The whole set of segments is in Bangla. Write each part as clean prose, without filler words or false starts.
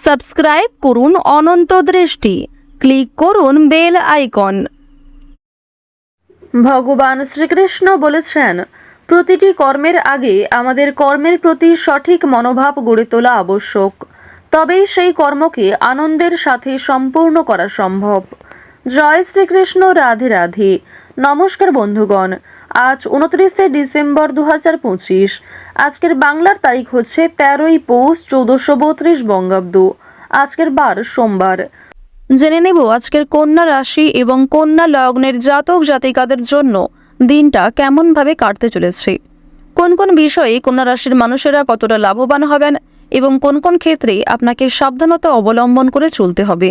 সাবস্ক্রাইব করুন অনন্ত দৃষ্টি, ক্লিক করুন বেল আইকন। ভগবান শ্রীকৃষ্ণ বলেছেন, প্রতিটি কর্মের আগে আমাদের কর্মের প্রতি সঠিক মনোভাব গড়ে তোলা আবশ্যক, তবেই সেই কর্মকে আনন্দের সাথে সম্পূর্ণ করা সম্ভব। জয় শ্রীকৃষ্ণ, রাধে রাধে। নমস্কার বন্ধুগণ, আজ 29শে ডিসেম্বর 2025। আজকের বাংলার তারিখ হচ্ছে 13ই পৌষ 1432 বঙ্গাব্দ। আজকের বার সোমবার। জেনে নেব আজকের কন্যা রাশি এবং কন্যা লগ্নের জাতক জাতিকাদের জন্য দিনটা কেমনভাবে কাটতে চলেছে, কোন কোন বিষয়ে কন্যা রাশির মানুষেরা কতটা লাভবান হবেন এবং কোন কোন ক্ষেত্রে আপনাকে সাবধানতা অবলম্বন করে চলতে হবে।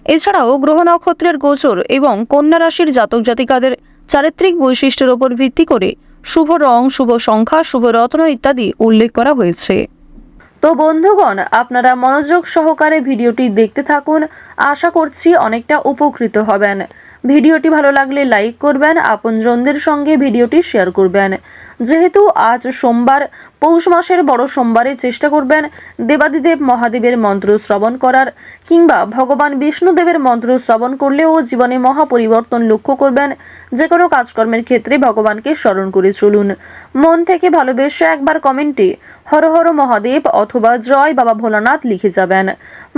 এছাড়াও গ্রহ নক্ষত্রের গোচর এবং কন্যা রাশির জাতক জাতিকাদের চারিত্রিক বৈশিষ্ট্যের উপর ভিত্তি করে শুভ রং, শুভ সংখ্যা, শুভ রত্ন ইত্যাদি উল্লেখ করা হয়েছে। তো বন্ধুগণ, আপনারা মনোযোগ সহকারে ভিডিওটি দেখতে থাকুন। আশা করছি অনেকটা উপকৃত হবেন। ভিডিওটি ভালো লাগলে লাইক করবেন, আপনজনদের সঙ্গে ভিডিওটি শেয়ার করবেন। যেহেতু আজ সোমবার, পৌষ মাসের বড় সোমবারে চেষ্টা করবেন দেবাদিদেব মহাদেবের মন্ত্র শ্রবণ করার, কিংবা ভগবান বিষ্ণুদেবের মন্ত্র শ্রবণ করলেও জীবনে মহা পরিবর্তন লক্ষ্য করবেন। যে কোনো কাজকর্মের ক্ষেত্রে ভগবানকে স্মরণ করে চলুন। মন থেকে ভালোবেসে একবার কমেন্টে হর হর মহাদেব অথবা জয় বাবা ভোলানাথ লিখে যাবেন।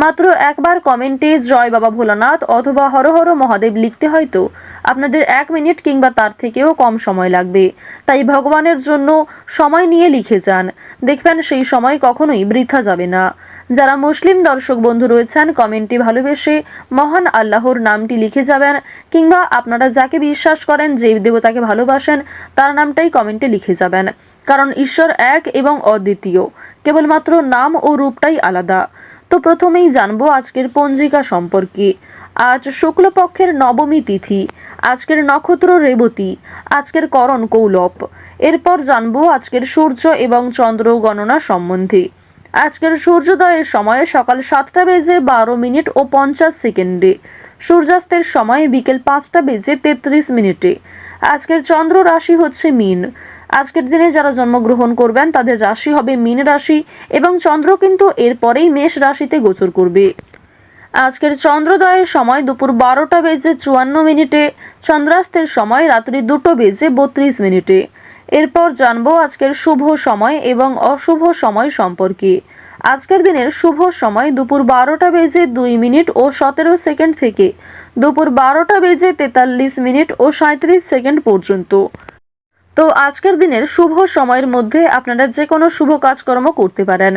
মাত্র একবার কমেন্টে জয় বাবা ভোলানাথ অথবা হর হর মহাদেব লিখতে হয়তো আপনাদের 1 মিনিট কিংবা তার থেকেও কম সময় লাগবে। তাই ভগবানের জন্য সময় নিয়ে লিখে যান, দেখবেন সেই সময় কখনোই বৃথা যাবে না। যারা মুসলিম দর্শক বন্ধু রয়েছেন, কমেন্টে ভালোবেসে মহান আল্লাহর নামটি লিখে যাবেন, কিংবা আপনারা যাকে বিশ্বাস করেন, যে দেবতাকে ভালোবাসেন, তার নামটাই কমেন্টে লিখে যাবেন। কারণ ঈশ্বর এক এবং অদ্বিতীয়, কেবলমাত্র নাম ও রূপটাই আলাদা। তো প্রথমেই জানবো আজকের পঞ্জিকা সম্পর্কে। আজ শুক্লপক্ষের নবমী তিথি, আজকের নক্ষত্র রেবতী, আজকের করণ কৌলব। এরপর জানবো আজকের সূর্য এবং চন্দ্র গণনা সম্বন্ধে। আজকের সূর্যোদয়ের সময় সকাল 7:12 ও 50 সেকেন্ডে, সূর্যাস্তের সময় বিকেল 5:33। আজকের চন্দ্র রাশি হচ্ছে মীন। আজকের দিনে যারা জন্মগ্রহণ করবেন তাদের রাশি হবে মীন রাশি, এবং চন্দ্র কিন্তু এরপরেই মেষ রাশিতে গোচর করবে। আজকের চন্দ্রোদয়ের সময় দুপুর 12:54, চন্দ্রাস্তের সময় রাত্রি 2:32। এরপর জানবো আজকের শুভ সময় এবং অশুভ সময় সম্পর্কে। আজকের দিনের শুভ সময় দুপুর 12:02 ও 17 সেকেন্ড থেকে দুপুর 12:43 ও 37 সেকেন্ড পর্যন্ত। তো আজকের দিনের শুভ সময়ের মধ্যে আপনারা যে কোনো শুভ কাজকর্ম করতে পারেন,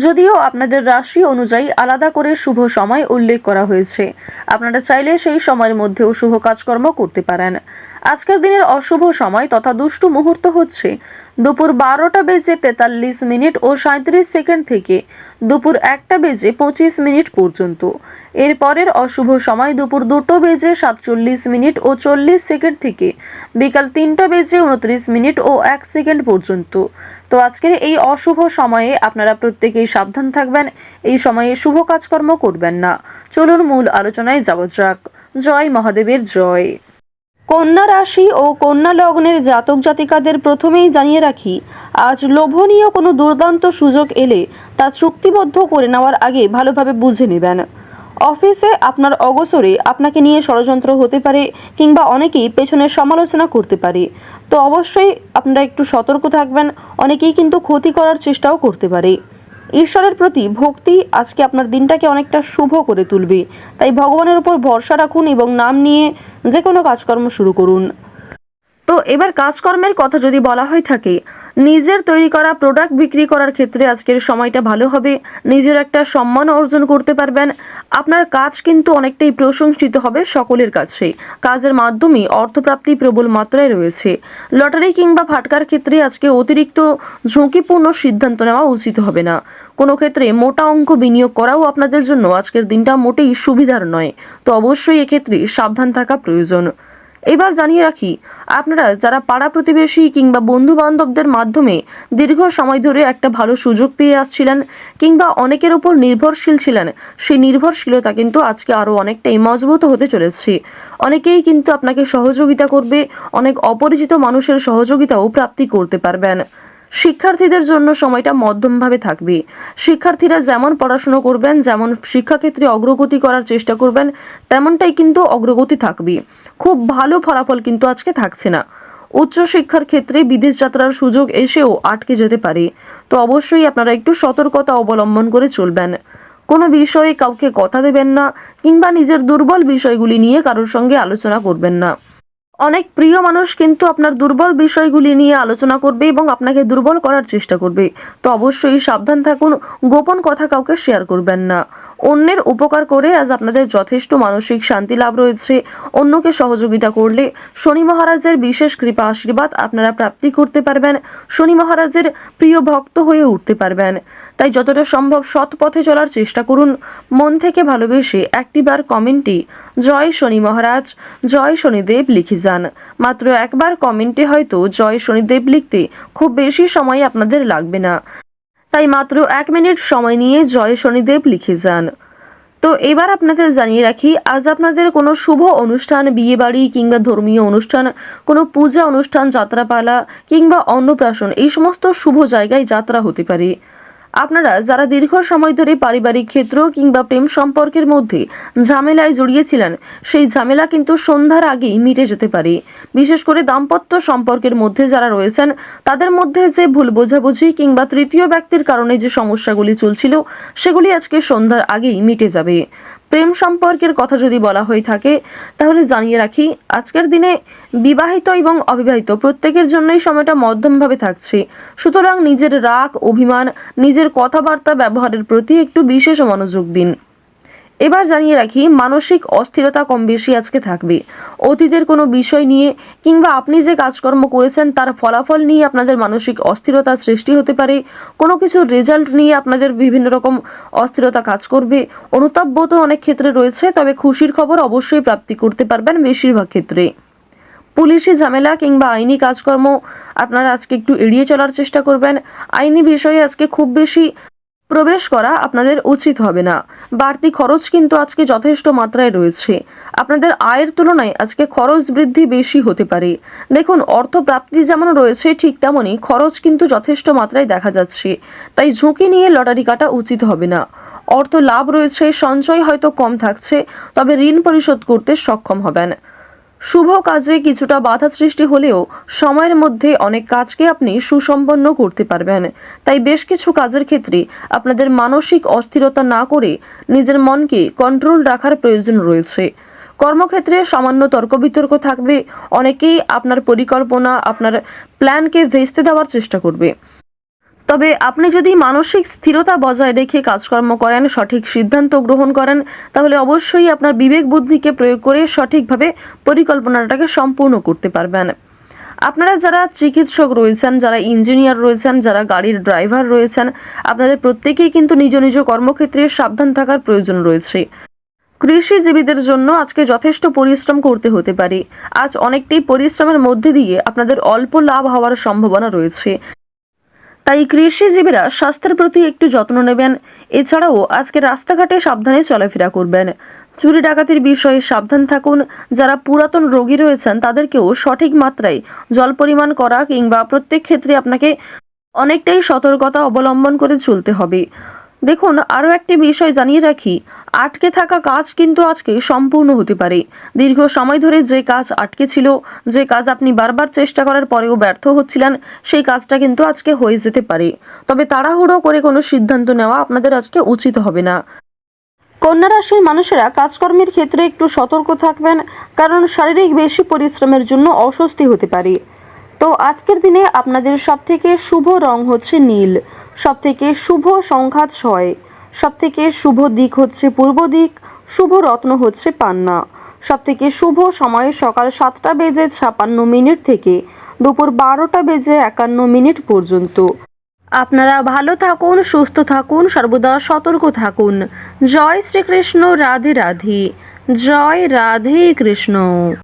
যদিও আপনাদের রাশি অনুযায়ী আলাদা করে শুভ সময় উল্লেখ করা হয়েছে। আপনারা চাইলে সেই সময়ের মধ্যেও শুভ কাজকর্ম করতে পারেন। আজকের দিনের অশুভ সময় তথা দুষ্টু মুহূর্ত হচ্ছে দুপুর 12:43 ও 37 সেকেন্ড থেকে দুপুর 1:25 পর্যন্ত। এরপরের অশুভ সময় দুপুর 2:47 ও 40 সেকেন্ড থেকে বিকাল 3:29 ও 1 সেকেন্ড পর্যন্ত। তো আজকের এই অশুভ সময়ে আপনারা প্রত্যেকেই সাবধান থাকবেন, এই সময়ে শুভ কাজকর্ম করবেন না। চলুন মূল আলোচনায় যাওয়া যাক। জয় মহাদেবের জয়। কন্যা রাশি ও কন্যা লগ্নের জাতক জাতিকাদের প্রথমেই জানিয়ে রাখি, আজ লোভনীয় কোনো দুর্দান্ত সুযোগ এলে তা চুক্তিবদ্ধ করে নেওয়ার আগে ভালোভাবে বুঝে নেবেন। অফিসে আপনার অগোচরে আপনাকে নিয়ে ষড়যন্ত্র হতে পারে, কিংবা অনেকেই পেছনে সমালোচনা করতে পারে। তো অবশ্যই আপনারা একটু সতর্ক থাকবেন, অনেকেই কিন্তু ক্ষতি করার চেষ্টাও করতে পারে। ঈশ্বরের প্রতি ভক্তি আজকে আপনার দিনটাকে অনেকটা শুভ করে তুলবে, তাই ভগবানের উপর ভরসা রাখুন এবং নাম নিয়ে যে কোনো কাজকর্ম শুরু করুন। তো এবার কাজকর্মের কথা যদি বলা হয়ে থাকে, নিজের তৈরি করা প্রোডাক্ট বিক্রি করার ক্ষেত্রে আজকের সময়টা ভালো হবে। নিজের একটা সম্মান অর্জন করতে পারবেন। আপনার কাজ কিন্তু অনেকটাই প্রশংসিত হবে সকলের কাছে। কাজের মাধ্যমে অর্থপ্রাপ্তি প্রবল মাত্রায় রয়েছে। লটারি কিংবা ফাটকার ক্ষেত্রে আজকে অতিরিক্ত ঝুঁকিপূর্ণ সিদ্ধান্ত নেওয়া উচিত হবে না। কোনো ক্ষেত্রে মোটা অঙ্ক বিনিয়োগ করাও আপনাদের জন্য আজকের দিনটা মোটেই সুবিধার নয়। তো অবশ্যই এক্ষেত্রে সাবধান থাকা প্রয়োজন। এবার জানিয়ে রাখি, আপনারা যারা পাড়া প্রতিবেশী কিংবা বন্ধু বান্ধবদের মাধ্যমে দীর্ঘ সময় ধরে একটা ভালো সুযোগ পেয়ে আসছিলেন, কিংবা অনেকের উপর নির্ভরশীল ছিলেন, সেই নির্ভরশীলতা কিন্তু আজকে আরো অনেকটাই মজবুত হতে চলেছে। অনেকেই কিন্তু আপনাকে সহযোগিতা করবে, অনেক অপরিচিত মানুষের সহযোগিতাও প্রাপ্তি করতে পারবেন। শিক্ষার্থীদের জন্য সময়টা মধ্যমভাবে থাকবে। শিক্ষার্থীরা যেমন পড়াশোনা করবেন, যেমন শিক্ষাক্ষেত্রে অগ্রগতি করার চেষ্টা করবেন, তেমনটাই কিন্তু অগ্রগতি থাকবে। খুব ভালো ফলাফল কিন্তু আজকে থাকছে না। উচ্চশিক্ষার ক্ষেত্রে বিদেশ যাত্রার সুযোগ এসেও আটকে যেতে পারে। তো অবশ্যই আপনারা একটু সতর্কতা অবলম্বন করে চলবেন। কোনো বিষয়ে কাউকে কথা দেবেন না, কিংবা নিজের দুর্বল বিষয়গুলি নিয়ে কারোর সঙ্গে আলোচনা করবেন না। অনেক প্রিয় মানুষ কিন্তু আপনার দুর্বল বিষয়গুলি নিয়ে আলোচনা করবে এবং আপনাকে দুর্বল করার চেষ্টা করবে। তো অবশ্যই সাবধান থাকুন, গোপন কথা কাউকে শেয়ার করবেন না। অন্যের উপকার করে আজ আপনাদের যথেষ্ট মানসিক শান্তি লাভ রয়েছে। অন্যকে সহযোগিতা করলে শনি মহারাজের বিশেষ কৃপা আশীর্বাদ আপনারা প্রাপ্তি করতে পারবেন। শনি মহারাজের প্রিয় ভক্ত হয়ে উঠতে পারবেন। তাই যতটা সম্ভব সৎ পথে চলার চেষ্টা করুন। মন থেকে ভালোবেসে একটিবার কমেন্টে জয় শনি মহারাজ, জয় শনিদেব লিখে যান। মাত্র একবার কমেন্টে হয়তো জয় শনিদেব লিখতে খুব বেশি সময় আপনাদের লাগবে না। তাই মাত্র 1 মিনিট সময় নিয়ে জয় শনিদেব লিখে যান। তো এবার আপনাদের জানিয়ে রাখি, আজ আপনাদের কোনো শুভ অনুষ্ঠান, বিয়ে বাড়ি কিংবা ধর্মীয় অনুষ্ঠান, কোনো পূজা অনুষ্ঠান, যাত্রাপালা কিংবা অন্নপ্রাশন, এই সমস্ত শুভ জায়গায় যাত্রা হতে পারে। আপনারা যারা দীর্ঘ সময় ধরে পারিবারিক ক্ষেত্র কিংবা প্রেম সম্পর্কের মধ্যে ঝামেলায় জড়িয়েছিলেন, সেই ঝামেলা কিন্তু সন্ধ্যার আগেই মিটে যেতে পারে। বিশেষ করে দাম্পত্য সম্পর্কের মধ্যে যারা রয়েছেন, তাদের মধ্যে যে ভুল বোঝাবুঝি কিংবা তৃতীয় ব্যক্তির কারণে যে সমস্যাগুলি চলছিল, সেগুলি আজকে সন্ধ্যার আগেই মিটে যাবে। প্রেম সম্পর্কের কথা যদি বলা হয়ে থাকে, তাহলে জানিয়ে রাখি, আজকের দিনে বিবাহিত এবং অবিবাহিত প্রত্যেকের জন্যই সময়টা মধ্যমভাবে থাকছে। সুতরাং নিজের রাগ, অভিমান, নিজের কথাবার্তা ব্যবহারের প্রতি একটু বিশেষ মনোযোগ দিন। এবার জানিয়ে রাখি, মানসিক অস্থিরতা কম বেশি আজকে থাকবে। অতীতের কোনো বিষয় নিয়ে কিংবা আপনি যে কাজকর্ম করেছেন তার ফলাফল নিয়ে আপনাদের মানসিক অস্থিরতার সৃষ্টি হতে পারে। কোনো কিছুর রেজাল্ট নিয়ে আপনাদের বিভিন্ন রকম অস্থিরতা কাজ করবে। অনুতাপ তো অনেক ক্ষেত্রে রয়েছে, তবে খুশির খবর অবশ্যই প্রাপ্তি করতে পারবেন বেশিরভাগ ক্ষেত্রে। পুলিশি ঝামেলা কিংবা আইনি কাজকর্ম আপনারা আজকে একটু এড়িয়ে চলার চেষ্টা করবেন। আইনি বিষয়ে আজকে খুব বেশি প্রবেশ করা আপনাদের উচিত হবে না। বাড়তি খরচ কিন্তু আজকে যথেষ্ট মাত্রায় রয়েছে। আপনাদের আয়ের তুলনায় আজকে খরচ বৃদ্ধি বেশি হতে পারে। দেখুন, অর্থ প্রাপ্তি যেমন রয়েছে, ঠিক তেমনই খরচ কিন্তু যথেষ্ট মাত্রায় দেখা যাচ্ছে। তাই ঝুঁকি নিয়ে লটারি কাটা উচিত হবে না। অর্থ লাভ রয়েছে, সঞ্চয় হয়তো কম থাকছে, তবে ঋণ পরিশোধ করতে সক্ষম হবেন। শুভ কাজে কিছুটা বাধা সৃষ্টি হলেও সময়ের মধ্যে অনেক কাজকে আপনি সুসম্পন্ন করতে পারবেন। তাই বেশ কিছু কাজের ক্ষেত্রে আপনাদের মানসিক অস্থিরতা না করে নিজের মনকে কন্ট্রোল রাখার প্রয়োজন রয়েছে। কর্মক্ষেত্রে সামান্য তর্ক বিতর্ক থাকবে। অনেকেই আপনার পরিকল্পনা, আপনার প্ল্যানকে ভেস্তে দেওয়ার চেষ্টা করবে। তবে আপনি যদি মানসিক স্থিরতা বজায় রেখে কাজকর্ম করেন, সঠিক সিদ্ধান্ত গ্রহণ করেন, তাহলে অবশ্যই আপনার বিবেক বুদ্ধিকে প্রয়োগ করে সঠিকভাবে পরিকল্পনাটাকে সম্পূর্ণ করতে পারবেন। আপনারা যারা চিকিৎসক রয়েছেন, যারা ইঞ্জিনিয়ার রয়েছেন, যারা গাড়ির ড্রাইভার রয়েছেন, আপনাদের প্রত্যেকেই কিন্তু নিজ নিজ কর্মক্ষেত্রে সাবধান থাকার প্রয়োজন রয়েছে। কৃষিজীবীদের জন্য আজকে যথেষ্ট পরিশ্রম করতে হতে পারে। আজ অনেকটাই পরিশ্রমের মধ্যে দিয়ে আপনাদের অল্প লাভ হওয়ার সম্ভাবনা রয়েছে। তাই কৃষিজীবীরা স্বাস্থ্যের প্রতি একটু যত্ন নেবেন। এছাড়াও আজকে রাস্তাঘাটে সাবধানে চলাফেরা করবেন। চুরি ডাকাতির বিষয়ে সাবধান থাকুন। যারা পুরাতন রোগী রয়েছেন তাদেরকেও সঠিক মাত্রায় জল পরিমাণ করা কিংবা প্রত্যেক ক্ষেত্রে আপনাকে অনেকটাই সতর্কতা অবলম্বন করে চলতে হবে। দেখুন, আরও একটি বিষয় জানিয়ে রাখি, আটকে থাকা কাজ কিন্তু আজকে সম্পূর্ণ হতে পারে। দীর্ঘ সময় ধরে যে কাজ আটকে ছিল, যে কাজ আপনি বারবার চেষ্টা করার পরেও ব্যর্থ হচ্ছিলেন, সেই কাজটা কিন্তু আজকে হয়ে যেতে পারে। তবে তাড়াহুড়ো করে কোনো সিদ্ধান্ত নেওয়া আপনাদের আজকে উচিত হবে না। কন্যা রাশির মানুষেরা কাজকর্মের ক্ষেত্রে একটু সতর্ক থাকবেন, কারণ শারীরিক বেশি পরিশ্রমের জন্য অস্বস্তি হতে পারে। তো আজকের দিনে আপনাদের সবথেকে শুভ রং হচ্ছে নীল, সবথেকে শুভ সংখ্যা 6, সবথেকে শুভ দিক হচ্ছে পূর্ব দিক, শুভ রত্ন হচ্ছে পান্না। সবথেকে শুভ সময় সকাল 7:56 থেকে দুপুর 12:51 পর্যন্ত। আপনারা ভালো থাকুন, সুস্থ থাকুন, সর্বদা সতর্ক থাকুন। জয় শ্রীকৃষ্ণ। রাধে রাধে। জয় রাধে কৃষ্ণ।